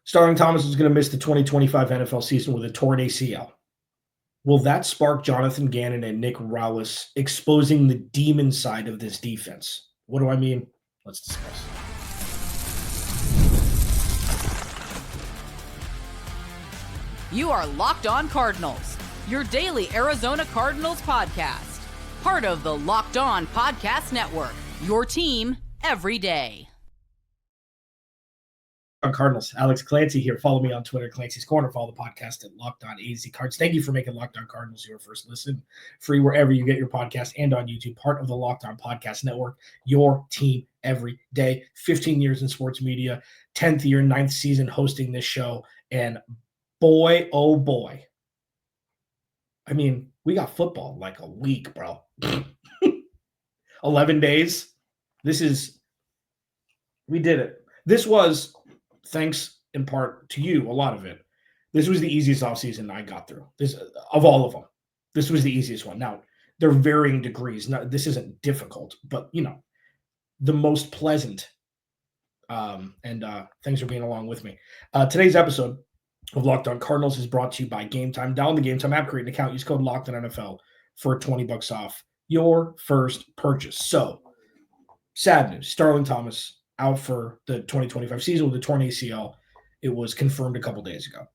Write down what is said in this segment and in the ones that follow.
Starling Thomas is going to miss the 2025 NFL season with a torn ACL. Will that spark Jonathan Gannon and Nick Rowlis exposing the demon side of this defense? What do I mean? Let's discuss. You are Locked On Cardinals, your daily Arizona Cardinals podcast. Part of the Locked On Podcast Network, your team every day. Cardinals, Alex Clancy here. Follow me on Twitter, Clancy's Corner. Follow the podcast at Locked On AZ Cards. Thank you for making Locked On Cardinals your first listen. Free wherever you get your podcast and on YouTube. Part of the Locked On Podcast Network, your team every day. 15 years in sports media, 10th year, 9th season hosting this show. And boy, oh boy. I mean, we got football like a week, bro. 11 days. We did it. This was, thanks in part to you, a lot of it. This was the easiest offseason I got through. This, of all of them, this was the easiest one. Now, they're varying degrees. Now, this isn't difficult, but, the most pleasant. Thanks for being along with me. Today's episode of Locked On Cardinals is brought to you by Game Time. Download the Game Time app, create an account, use code LOCKEDONNFL for $20 off your first purchase. So, sad news. Starling Thomas out for the 2025 season with a torn ACL. It was confirmed a couple days ago.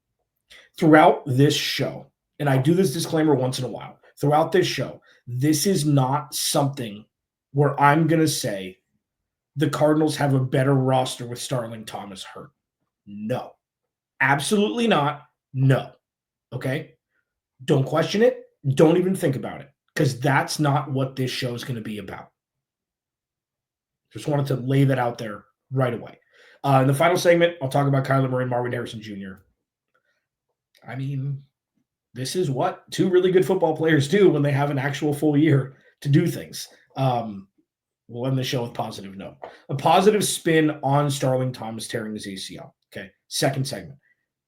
Throughout this show, and I do this disclaimer once in a while, throughout this show, this is not something where I'm going to say the Cardinals have a better roster with Starling Thomas hurt. No. Absolutely not. No. Okay? Don't question it. Don't even think about it, because that's not what this show is going to be about. Just wanted to lay that out there right away. In the final segment, I'll talk about Kyler Murray and Marvin Harrison Jr. I mean, this is what two really good football players do when they have an actual full year to do things. We'll end the show with positive note. A positive spin on Starling Thomas tearing his ACL. Okay, second segment.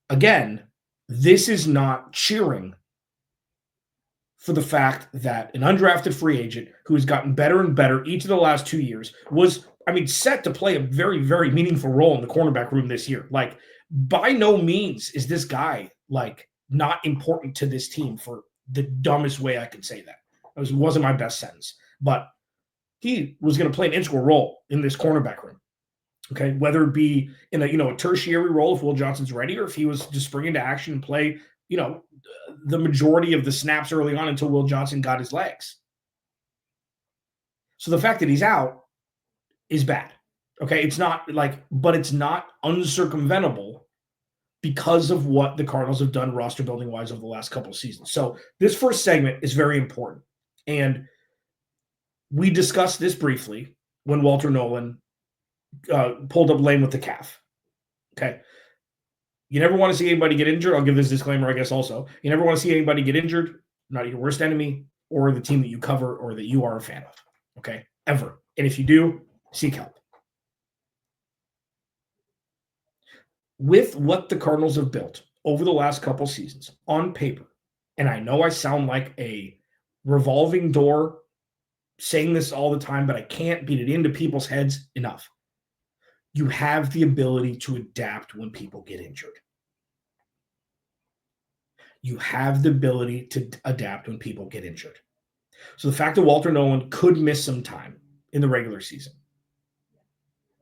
Again, this is not cheering for the fact that an undrafted free agent who has gotten better and better each of the last 2 years was, set to play a very, very meaningful role in the cornerback room this year. Like, by no means is this guy, not important to this team for the dumbest way I could say that. It wasn't my best sentence. But he was going to play an integral role in this cornerback room. Okay, whether it be in a tertiary role if Will Johnson's ready, or if he was to spring into action and play, the majority of the snaps early on until Will Johnson got his legs. So the fact that he's out is bad. Okay, it's not but it's not uncircumventable because of what the Cardinals have done roster building wise over the last couple of seasons. So this first segment is very important. And we discussed this briefly when Walter Nolan pulled up lame with the calf. Okay. You never want to see anybody get injured. I'll give this disclaimer, I guess, also. You never want to see anybody get injured, not your worst enemy or the team that you cover or that you are a fan of. Okay? Ever. And if you do, seek help. With what the Cardinals have built over the last couple seasons on paper, and I know I sound like a revolving door saying this all the time, but I can't beat it into people's heads enough. You have the ability to adapt when people get injured. You have the ability to adapt when people get injured. So the fact that Walter Nolan could miss some time in the regular season,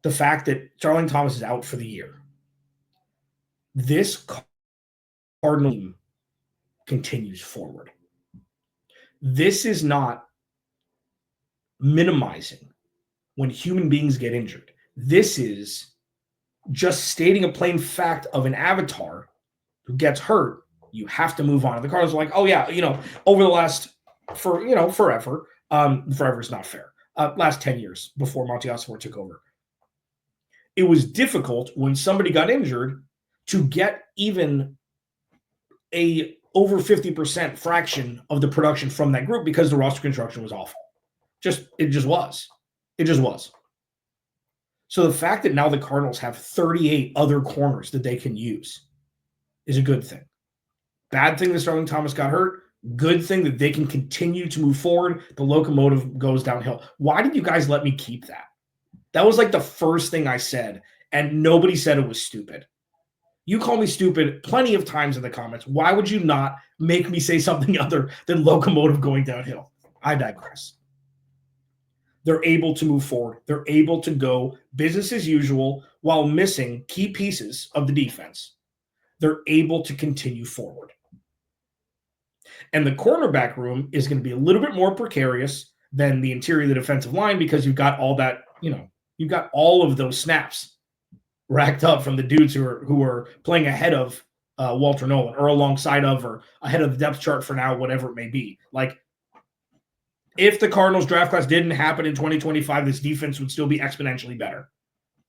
the fact that Starling Thomas is out for the year, this Cardinal team continues forward. This is not minimizing when human beings get injured. This is just stating a plain fact of an avatar who gets hurt. You have to move on. And the Cardinals are like, oh yeah, over the last, forever. Forever is not fair. Last 10 years before Monty Osborne took over. It was difficult when somebody got injured to get even a over 50% fraction of the production from that group because the roster construction was awful. It just was. So the fact that now the Cardinals have 38 other corners that they can use is a good thing. Bad thing that Starling Thomas got hurt. Good thing that they can continue to move forward. The locomotive goes downhill. Why did you guys let me keep that? That was the first thing I said, and nobody said it was stupid. You call me stupid plenty of times in the comments. Why would you not make me say something other than locomotive going downhill? I digress. They're able to move forward. They're able to go business as usual while missing key pieces of the defense. They're able to continue forward. And the cornerback room is going to be a little bit more precarious than the interior of the defensive line because you've got all that, you've got all of those snaps racked up from the dudes who are playing ahead of Walter Nolan or alongside of or ahead of the depth chart for now, whatever it may be. Like, if the Cardinals draft class didn't happen in 2025, this defense would still be exponentially better.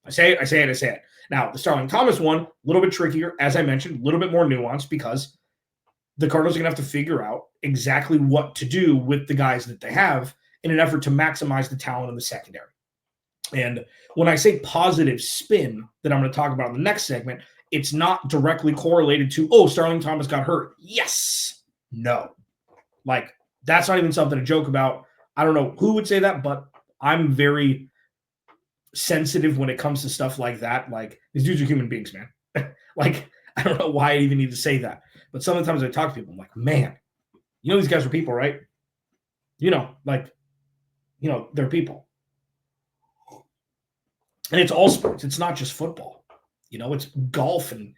I say it. Now, the Starling Thomas one, a little bit trickier, as I mentioned, a little bit more nuanced because the Cardinals are going to have to figure out exactly what to do with the guys that they have in an effort to maximize the talent in the secondary. And when I say positive spin that I'm going to talk about in the next segment, it's not directly correlated to, Starling Thomas got hurt. Yes. No. Like, that's not even something to joke about. I don't know who would say that, but I'm very sensitive when it comes to stuff like that. Like, these dudes are human beings, man. Like, I don't know why I even need to say that. But sometimes I talk to people, I'm like, man, these guys are people, right? They're people. And it's all sports. It's not just football. It's golf and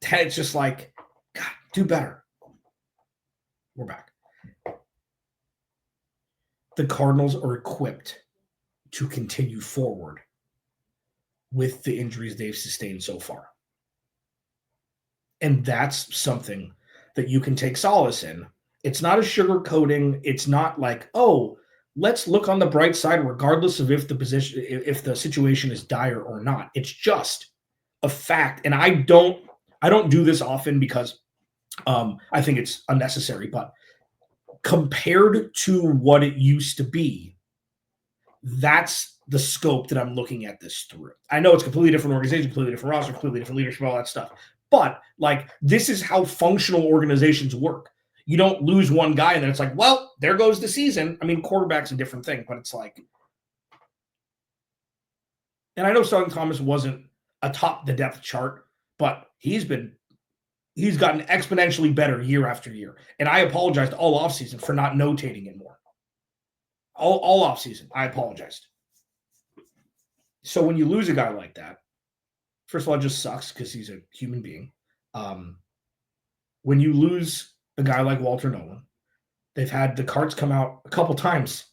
it's just like, God, do better. We're back. The Cardinals are equipped to continue forward with the injuries they've sustained so far. And that's something that you can take solace in. It's not a sugarcoating. It's not like, let's look on the bright side regardless of if the situation is dire or not. It's just a fact. And I don't do this often because I think it's unnecessary, but compared to what it used to be, that's the scope that I'm looking at this through. I know it's a completely different organization, completely different roster, completely different leadership, all that stuff. But this is how functional organizations work. You don't lose one guy and then it's like, well, there goes the season. I mean, quarterback's a different thing, but it's like, and I know Starling Thomas wasn't atop the depth chart, but he's gotten exponentially better year after year. And I apologized all offseason for not notating it more. All offseason, I apologized. So when you lose a guy like that, first of all, it just sucks because he's a human being. When you lose a guy like Walter Nolan, they've had the cards come out a couple times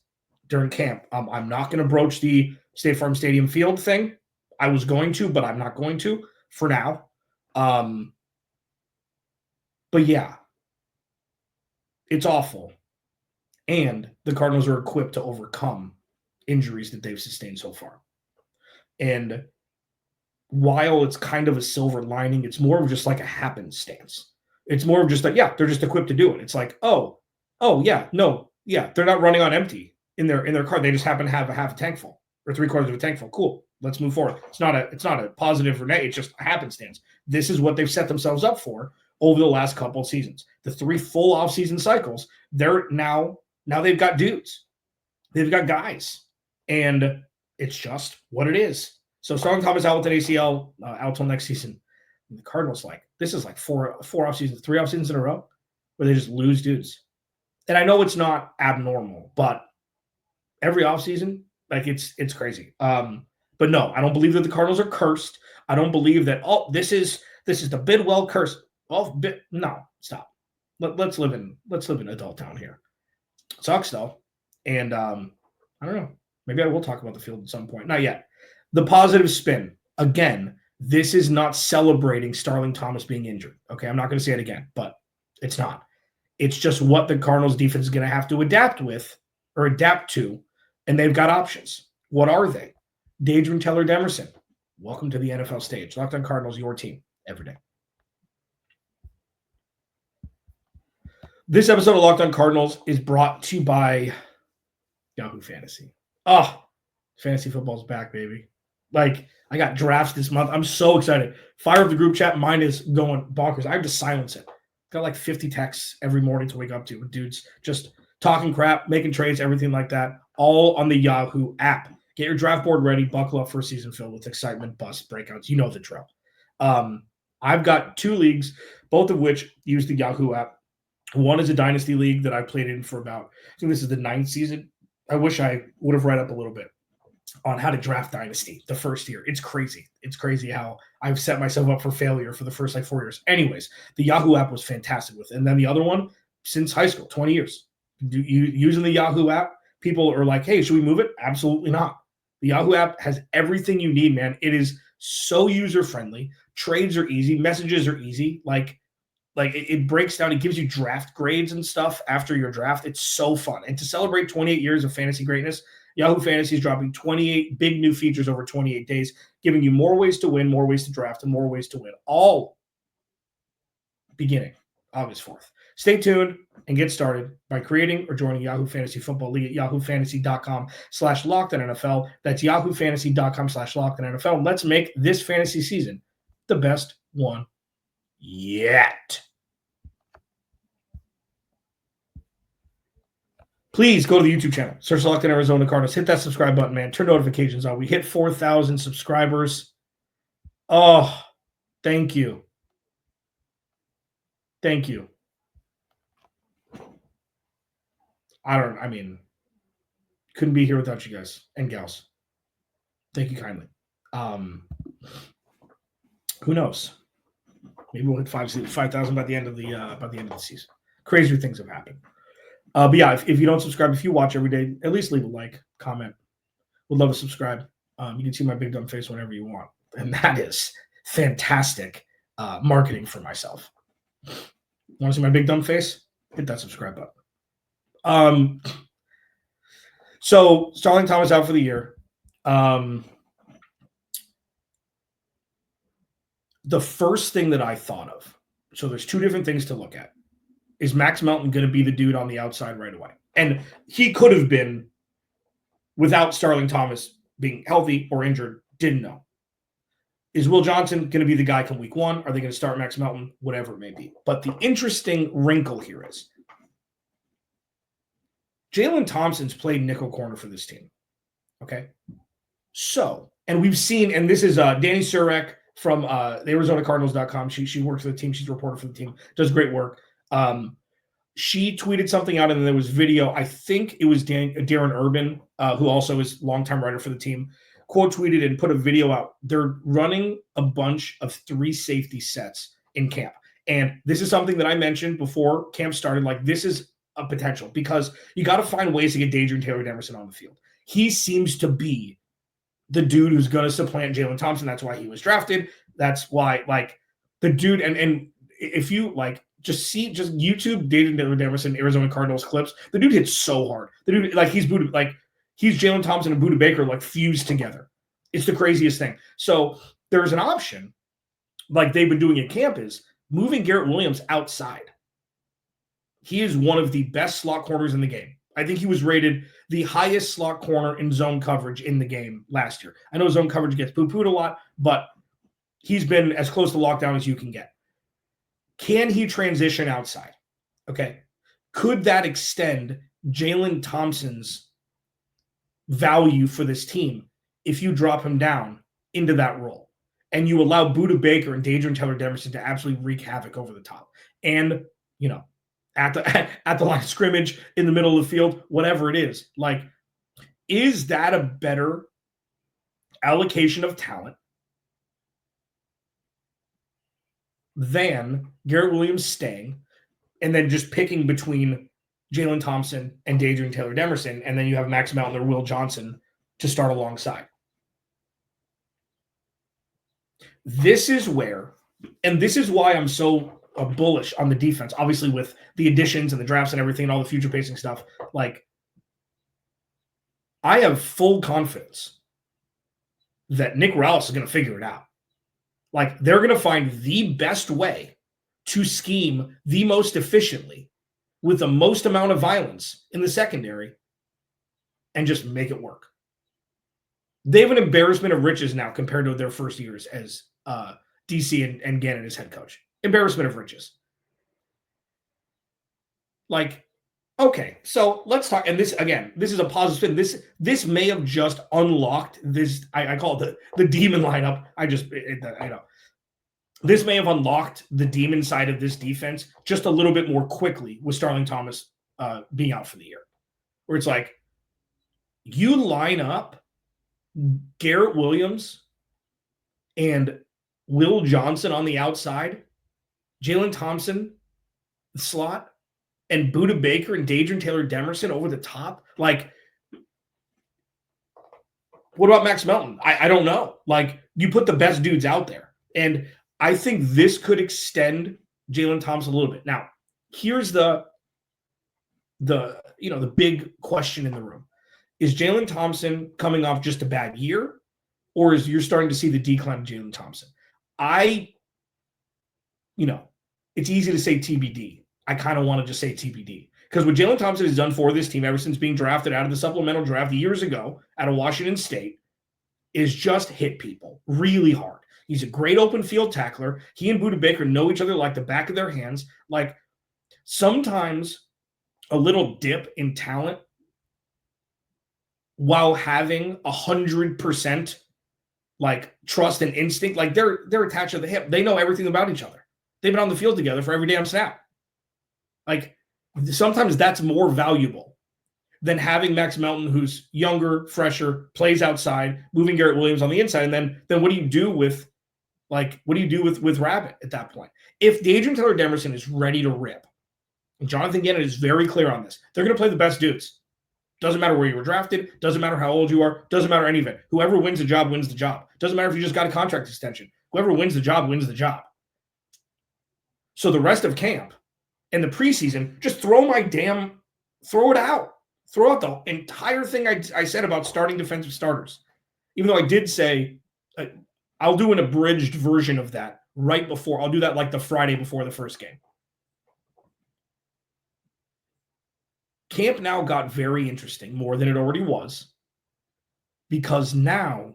during camp. I'm not going to broach the State Farm Stadium field thing. I was going to, but I'm not going to for now. But yeah, it's awful. And the Cardinals are equipped to overcome injuries that they've sustained so far. And while it's kind of a silver lining, it's more of just like a happenstance. It's more of just like, they're just equipped to do it. It's like, they're not running on empty in their car. They just happen to have a half a tank full or 3/4 of a tank full. Cool. Let's move forward. It's not a positive or negative. It's just a happenstance. This is what they've set themselves up for over the last couple of seasons. The 3 full offseason cycles, they're now they've got dudes. They've got guys. And it's just what it is. So Starling Thomas out with an ACL, out till next season. And the Cardinals, this is 4 off seasons, 3 off seasons in a row where they just lose dudes. And I know it's not abnormal, but every off season, it's crazy. But no, I don't believe that the Cardinals are cursed. I don't believe that, this is the Bidwell curse. No, stop. Let's live in adult town here. It sucks though. And I don't know. Maybe I will talk about the field at some point. Not yet. The positive spin. Again, this is not celebrating Starling Thomas being injured. Okay, I'm not going to say it again, but it's not. It's just what the Cardinals defense is going to have to adapt to, and they've got options. What are they? Daedrin Taylor-Demerson. Welcome to the NFL stage. Locked On Cardinals, your team every day. This episode of Locked On Cardinals is brought to you by Yahoo Fantasy. Fantasy football's back, baby. I got drafts this month. I'm so excited. Fire up the group chat. Mine is going bonkers. I have to silence it. Got 50 texts every morning to wake up to with dudes just talking crap, making trades, everything like that, all on the Yahoo app. Get your draft board ready. Buckle up for a season filled with excitement, busts, breakouts. You know the drill. I've got 2 leagues, both of which use the Yahoo app. One is a dynasty league that I played in for about, I think this is the 9th season. I wish I would have read up a little bit on how to draft dynasty the first year. It's crazy. It's crazy how I've set myself up for failure for the first 4 years. Anyways, the Yahoo app was fantastic with it. And then the other one, since high school, 20 years. Using the Yahoo app, people are like, hey, should we move it? Absolutely not. The Yahoo app has everything you need, man. It is so user-friendly. Trades are easy. Messages are easy. Like it breaks down. It gives you draft grades and stuff after your draft. It's so fun. And to celebrate 28 years of fantasy greatness, Yahoo Fantasy is dropping 28 big new features over 28 days, giving you more ways to win, more ways to draft, and more ways to win, all beginning August 4th. Stay tuned and get started by creating or joining Yahoo Fantasy Football League at yahoofantasy.com/LockedOnNFL. That's yahoofantasy.com/LockedOnNFL. And let's make this fantasy season the best one yet. Please go to the YouTube channel. Search Locked On Arizona Cardinals. Hit that subscribe button, man. Turn notifications on. We hit 4,000 subscribers. Oh, thank you. Thank you. Couldn't be here without you guys and gals. Thank you kindly. Who knows? Maybe we'll hit 5,000 by the end of the season. Crazier things have happened. But yeah, if you don't subscribe, if you watch every day, at least leave a like, comment. Would love to subscribe. You can see my big dumb face whenever you want. And that is fantastic marketing for myself. Want to see my big dumb face? Hit that subscribe button. So Starling Thomas out for the year. The first thing that I thought of, so there's 2 different things to look at. Is Max Melton going to be the dude on the outside right away? And he could have been without Starling Thomas being healthy or injured. Didn't know. Is Will Johnson going to be the guy come week 1? Are they going to start Max Melton? Whatever it may be. But the interesting wrinkle here is Jalen Thompson's played nickel corner for this team. Okay? So, and we've seen, and this is Danny Surek from the ArizonaCardinals.com. She works for the team. She's a reporter for the team. Does great work. She tweeted something out, and then there was video. I think it was Darren Urban, who also is longtime writer for the team, quote tweeted and put a video out. They're running a bunch of 3 safety sets in camp. And this is something that I mentioned before camp started. Like, this is a potential because you got to find ways to get Danger Taylor-Demerson on the field. He seems to be the dude who's going to supplant Jalen Thompson. That's why he was drafted. That's why, like, the dude, and if you, like, just YouTube David Taylor-Demerson Arizona Cardinals clips. The dude hits so hard. The dude, like, he's Jalen Thompson and Budda Baker, like, fused together. It's the craziest thing. So there's an option, like they've been doing at camp, is moving Garrett Williams outside. He is one of the best slot corners in the game. I think he was rated the highest slot corner in zone coverage in the game last year. I know zone coverage gets poo-pooed a lot, but he's been as close to lockdown as you can get. Can he transition outside? Okay. Could that extend Jalen Thompson's value for this team if you drop him down into that role and you allow Budda Baker and Danger and Taylor-Demerson to absolutely wreak havoc over the top? And, at the line of scrimmage, in the middle of the field, whatever it is. Like, is that a better allocation of talent than Garrett Williams staying and then just picking between Jalen Thompson and Danger and Taylor-Demerson, and then you have Max Melton or Will Johnson to start alongside? This is where, and this is why I'm so bullish on the defense, obviously with the additions and the drafts and everything and all the future pacing stuff. Like, I have full confidence that Nick Rallis is going to figure it out. Like, they're going to find the best way to scheme the most efficiently with the most amount of violence in the secondary and just make it work. They have an embarrassment of riches now compared to their first years as DC and Gannon as head coach. Embarrassment of riches. Like, okay, so let's talk. And this, again, this is a positive spin. This may have just unlocked this. I call it the demon lineup. I know. this may have unlocked the demon side of this defense just a little bit more quickly with Starling Thomas being out for the year. Where it's like, you line up Garrett Williams and Will Johnson on the outside, Jalen Thompson, the slot, and Budda Baker and Taylor-Demerson over the top. Like, what about Max Melton? I don't know. Like, you put the best dudes out there. And I think this could extend Jalen Thompson a little bit. Now, here's the big question in the room. Is Jalen Thompson coming off just a bad year, or is you're starting to see the decline of Jalen Thompson? It's easy to say TBD. I kind of want to just say TBD. Because what Jalen Thompson has done for this team ever since being drafted out of the supplemental draft years ago out of Washington State is just hit people really hard. He's a great open field tackler. He and Budda Baker know each other like the back of their hands. Like, sometimes a little dip in talent while having 100% like trust and instinct, like they're attached to the hip. They know everything about each other. They've been on the field together for every damn snap. Like, sometimes that's more valuable than having Max Melton, who's younger, fresher, plays outside, moving Garrett Williams on the inside. And then what do you do with Rabbit at that point? If Taylor-Demerson is ready to rip, and Jonathan Gannon is very clear on this, they're going to play the best dudes. Doesn't matter where you were drafted. Doesn't matter how old you are. Doesn't matter any of it. Whoever wins the job wins the job. Doesn't matter if you just got a contract extension. Whoever wins the job wins the job. So the rest of camp and the preseason, just throw it out. Throw out the entire thing I said about starting defensive starters. Even though I did say I'll do an abridged version of that right before. I'll do that like the Friday before the first game. Camp now got very interesting, more than it already was, because now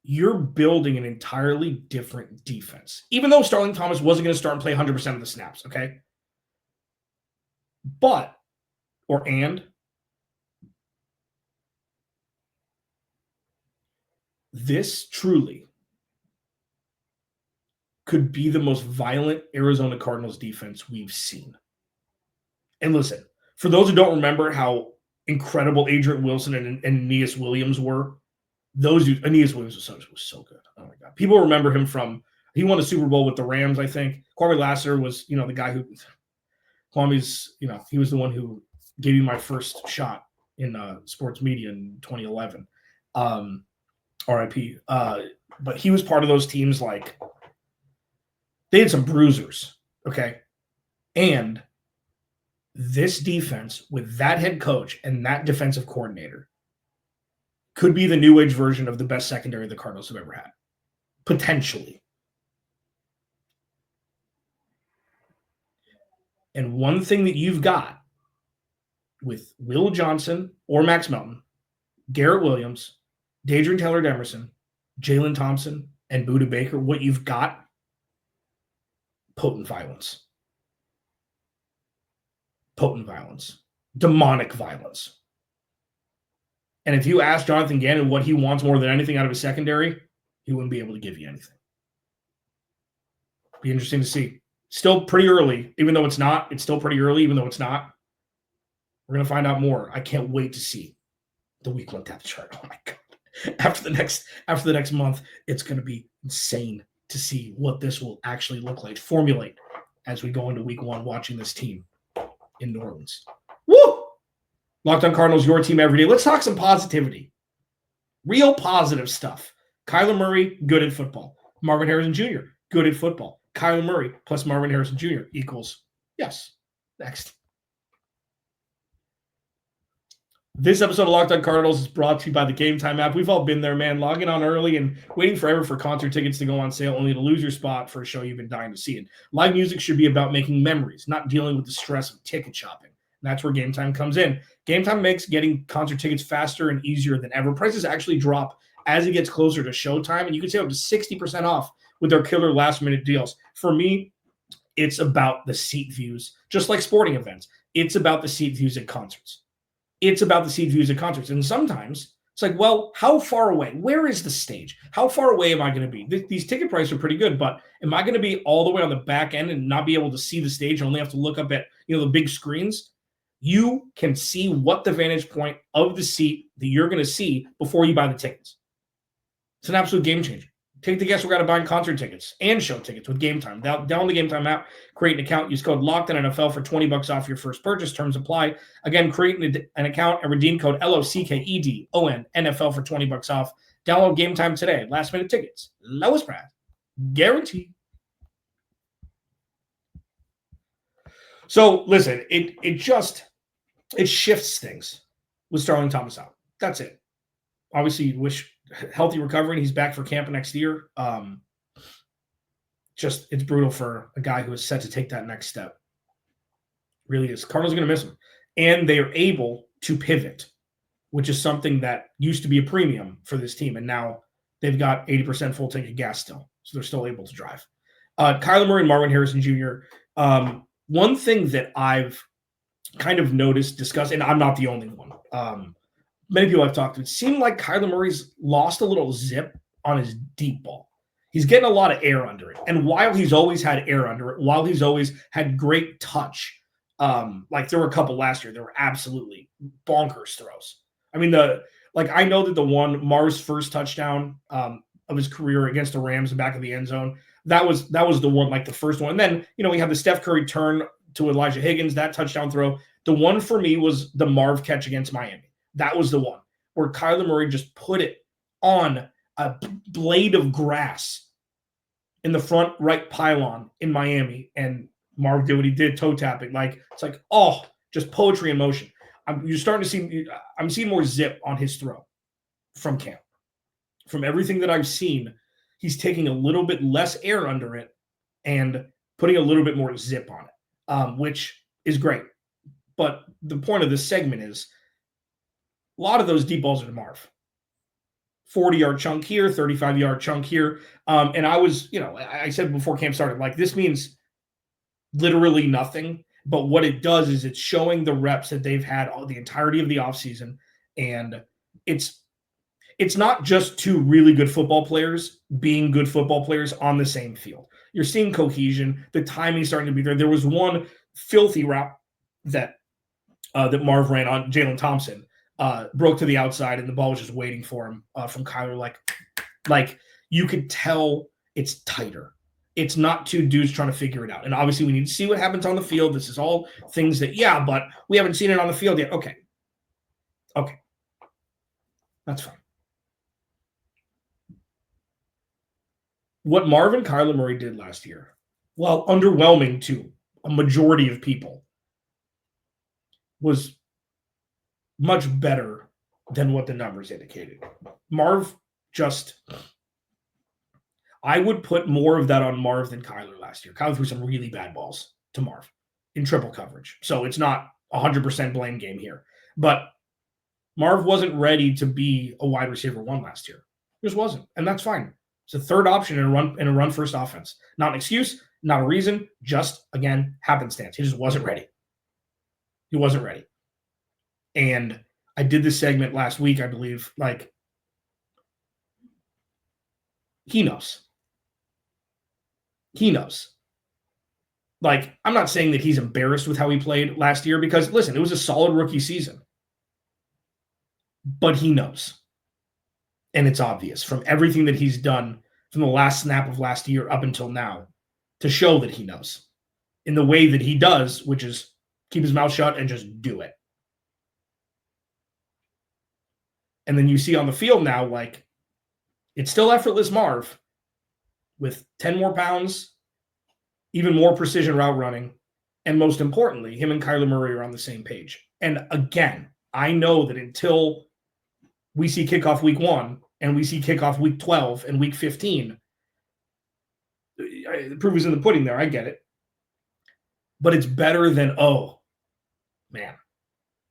you're building an entirely different defense. Even though Starling Thomas wasn't going to start and play 100% of the snaps, okay? This truly could be the most violent Arizona Cardinals defense we've seen. And listen, for those who don't remember how incredible Adrian Wilson and Aeneas Williams were, Aeneas Williams was so good. Oh my God. People remember him he won a Super Bowl with the Rams, I think. Kwame Lasseter was, the guy who, he was the one who gave me my first shot in sports media in 2011. RIP. But he was part of those teams, like, they had some bruisers, okay? And this defense with that head coach and that defensive coordinator could be the new age version of the best secondary the Cardinals have ever had. Potentially. And one thing that you've got with Will Johnson or Max Melton, Garrett Williams, Taylor-Demerson, Jalen Thompson, and Budda Baker, what you've got, potent violence. Demonic violence. And if you ask Jonathan Gannon what he wants more than anything out of his secondary, he wouldn't be able to give you anything. Be interesting to see. Still pretty early, even though it's not. It's still pretty early, even though it's not. We're going to find out more. I can't wait to see the week one depth chart. Oh my God. After the next month, it's going to be insane to see what this will actually look like, formulate as we go into week one watching this team in New Orleans. Woo! Locked on Cardinals, your team every day. Let's talk some positivity. Real positive stuff. Kyler Murray, good at football. Marvin Harrison Jr., good at football. Kyler Murray plus Marvin Harrison Jr. equals yes. Next. This episode of Locked on Cardinals is brought to you by the Game Time app. We've all been there, man. Logging on early and waiting forever for concert tickets to go on sale, only to lose your spot for a show you've been dying to see. And live music should be about making memories, not dealing with the stress of ticket shopping. And that's where Game Time comes in. Game Time makes getting concert tickets faster and easier than ever. Prices actually drop as it gets closer to showtime, and you can save up to 60% off with their killer last-minute deals. For me, it's about the seat views, just like sporting events. It's about the seat views at concerts. And sometimes It's like, well, how far away? Where is the stage? How far away am I going to be? These ticket prices are pretty good, but am I going to be all the way on the back end and not be able to see the stage and only have to look up at, the big screens? You can see what the vantage point of the seat that you're going to see before you buy the tickets. It's an absolute game changer. Take the guesswork out of buying concert tickets and show tickets with Game Time. Download the Game Time app, create an account, use code LOCKEDONNFL for $20 off your first purchase. Terms apply. Again, create an account and redeem code LOCKEDON NFL for $20 off. Download Game Time today. Last minute tickets, lowest price, guaranteed. So listen, it shifts things with Starling Thomas out. That's it. Obviously, you wish healthy recovery, and he's back for camp next year. It's brutal for a guy who is set to take that next step. Really is. Cardinals are going to miss him. And they are able to pivot, which is something that used to be a premium for this team. And now they've got 80% full tank of gas still. So they're still able to drive. Kyler Murray and Marvin Harrison Jr. One thing that I've kind of noticed, discussed, and I'm not the only one. Many people I've talked to, it seemed like Kyler Murray's lost a little zip on his deep ball. He's getting a lot of air under it. And while he's always had air under it, while he's always had great touch, like there were a couple last year, there were absolutely bonkers throws. I mean, I know that the one, Marv's first touchdown of his career against the Rams in the back of the end zone, that was the one, like the first one. And then, we had the Steph Curry turn to Elijah Higgins, that touchdown throw. The one for me was the Marv catch against Miami. That was the one where Kyler Murray just put it on a blade of grass in the front right pylon in Miami, and Marv did what he did, toe tapping. It's like, oh, just poetry in motion. I'm seeing more zip on his throw from camp. From everything that I've seen, he's taking a little bit less air under it and putting a little bit more zip on it, which is great. But the point of this segment is, a lot of those deep balls are to Marv. 40-yard chunk here, 35-yard chunk here. And I was, I said before camp started, this means literally nothing. But what it does is it's showing the reps that they've had the entirety of the offseason. And it's not just two really good football players being good football players on the same field. You're seeing cohesion. The timing's starting to be there. There was one filthy route that Marv ran on Jalen Thompson. Broke to the outside, and the ball was just waiting for him from Kyler. Like you could tell it's tighter. It's not two dudes trying to figure it out. And obviously, we need to see what happens on the field. This is all things that, but we haven't seen it on the field yet. Okay. That's fine. What Marv and Kyler Murray did last year, while underwhelming to a majority of people, was much better than what the numbers indicated. Marv I would put more of that on Marv than Kyler last year. Kyler threw some really bad balls to Marv in triple coverage. So it's not 100% blame game here. But Marv wasn't ready to be a wide receiver one last year. He just wasn't. And that's fine. It's a third option in a run first offense. Not an excuse, not a reason, just, again, happenstance. He just wasn't ready. He wasn't ready. And I did this segment last week, I believe, he knows. He knows. I'm not saying that he's embarrassed with how he played last year because, listen, it was a solid rookie season. But he knows. And it's obvious from everything that he's done from the last snap of last year up until now to show that he knows in the way that he does, which is keep his mouth shut and just do it. And then you see on the field now, it's still effortless Marv with 10 more pounds, even more precision route running, and most importantly, him and Kyler Murray are on the same page. And again, I know that until we see kickoff week 1 and we see kickoff week 12 and week 15, the proof is in the pudding there. I get it. But it's better than,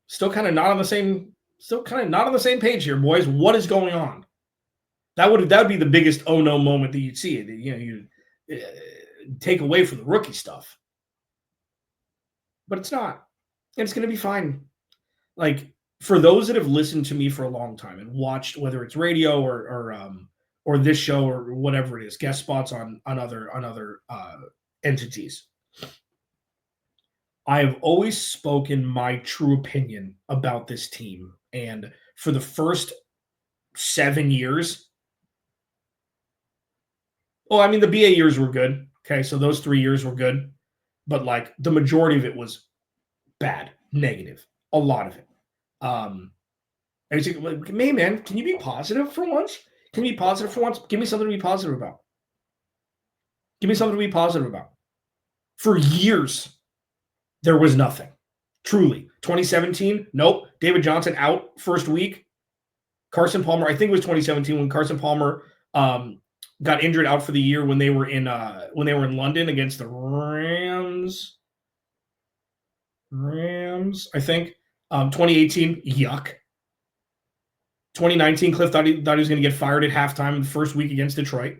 still kind of not on the same page here, boys. What is going on? That would be the biggest oh no moment that you'd see. You take away from the rookie stuff. But it's not. And it's going to be fine. for those that have listened to me for a long time and watched, whether it's radio or this show or whatever it is, guest spots on other entities, I have always spoken my true opinion about this team. And for the first 7 years, well, I mean, the BA years were good. Okay, so those 3 years were good. But like the majority of it was bad, negative, a lot of it. I was like, hey man, can you be positive for once? Can you be positive for once? Give me something to be positive about. Give me something to be positive about. For years, there was nothing. Truly. 2017, nope. David Johnson out first week. Carson Palmer, I think it was 2017 when Carson Palmer got injured out for the year when they were in London against the Rams. I think. 2018, yuck. 2019, Cliff thought he was going to get fired at halftime in the first week against Detroit.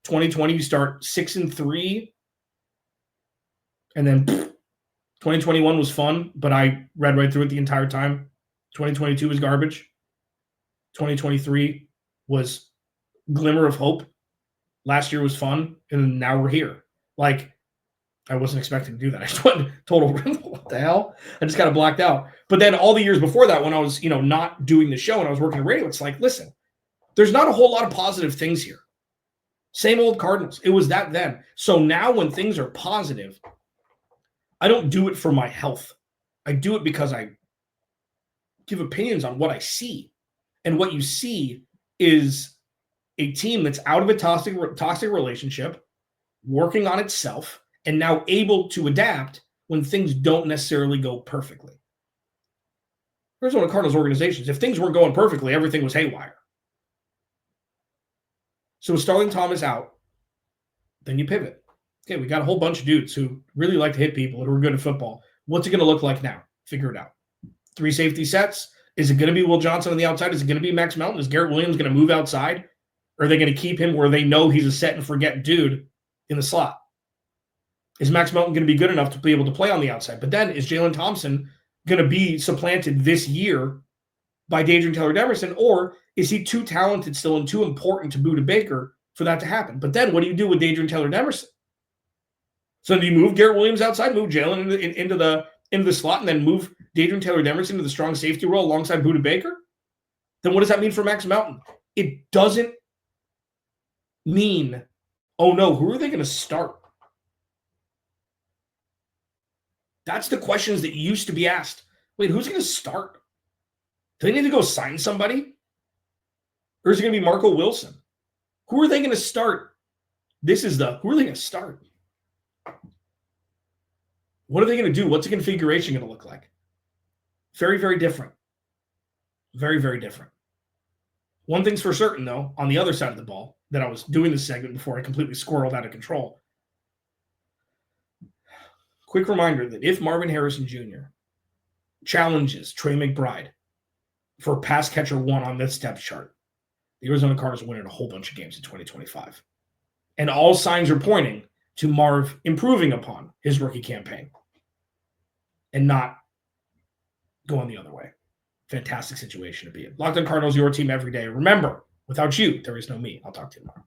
2020, you start 6-3, and then 2021 was fun, but I read right through it the entire time. 2022 was garbage. 2023 was glimmer of hope. Last year was fun, and now we're here. Like, I wasn't expecting to do that. I just went total, what the hell? I just kind of blacked out. But then all the years before that, when I was, not doing the show and I was working at radio, it's like, listen, there's not a whole lot of positive things here. Same old Cardinals. It was that then. So now when things are positive, I don't do it for my health. I do it because I give opinions on what I see. And what you see is a team that's out of a toxic relationship, working on itself, and now able to adapt when things don't necessarily go perfectly. Arizona Cardinals organizations, if things weren't going perfectly, everything was haywire. So with Starling Thomas out, then you pivot. Okay, we got a whole bunch of dudes who really like to hit people and who are good at football. What's it going to look like now? Figure it out. 3 safety sets. Is it going to be Will Johnson on the outside? Is it going to be Max Melton? Is Garrett Williams going to move outside? Or are they going to keep him where they know he's a set and forget dude in the slot? Is Max Melton going to be good enough to be able to play on the outside? But then is Jalen Thompson going to be supplanted this year by taylor-demerson, or is he too talented still and too important to Budda Baker for that to happen? But then what do you do with taylor-demerson? So do you move Garrett Williams outside, move Jalen into the slot, and then move taylor-demerson into the strong safety role alongside Budda Baker? Then what does that mean for Max Melton? It doesn't mean, oh no, who are they going to start? That's the questions that used to be asked. Wait, who's going to start? Do they need to go sign somebody? Or is it going to be Marco Wilson? Who are they going to start? Who are they going to start? What are they going to do? What's the configuration going to look like? Very, very different. Very, very different. One thing's for certain, though, on the other side of the ball, that I was doing this segment before I completely squirreled out of control. Quick reminder that if Marvin Harrison Jr. challenges Trey McBride for pass catcher 1 on this depth chart, the Arizona Cardinals are winning a whole bunch of games in 2025. And all signs are pointing to Marv improving upon his rookie campaign and not going the other way. Fantastic situation to be in. Locked On Cardinals, your team every day. Remember, without you, there is no me. I'll talk to you tomorrow.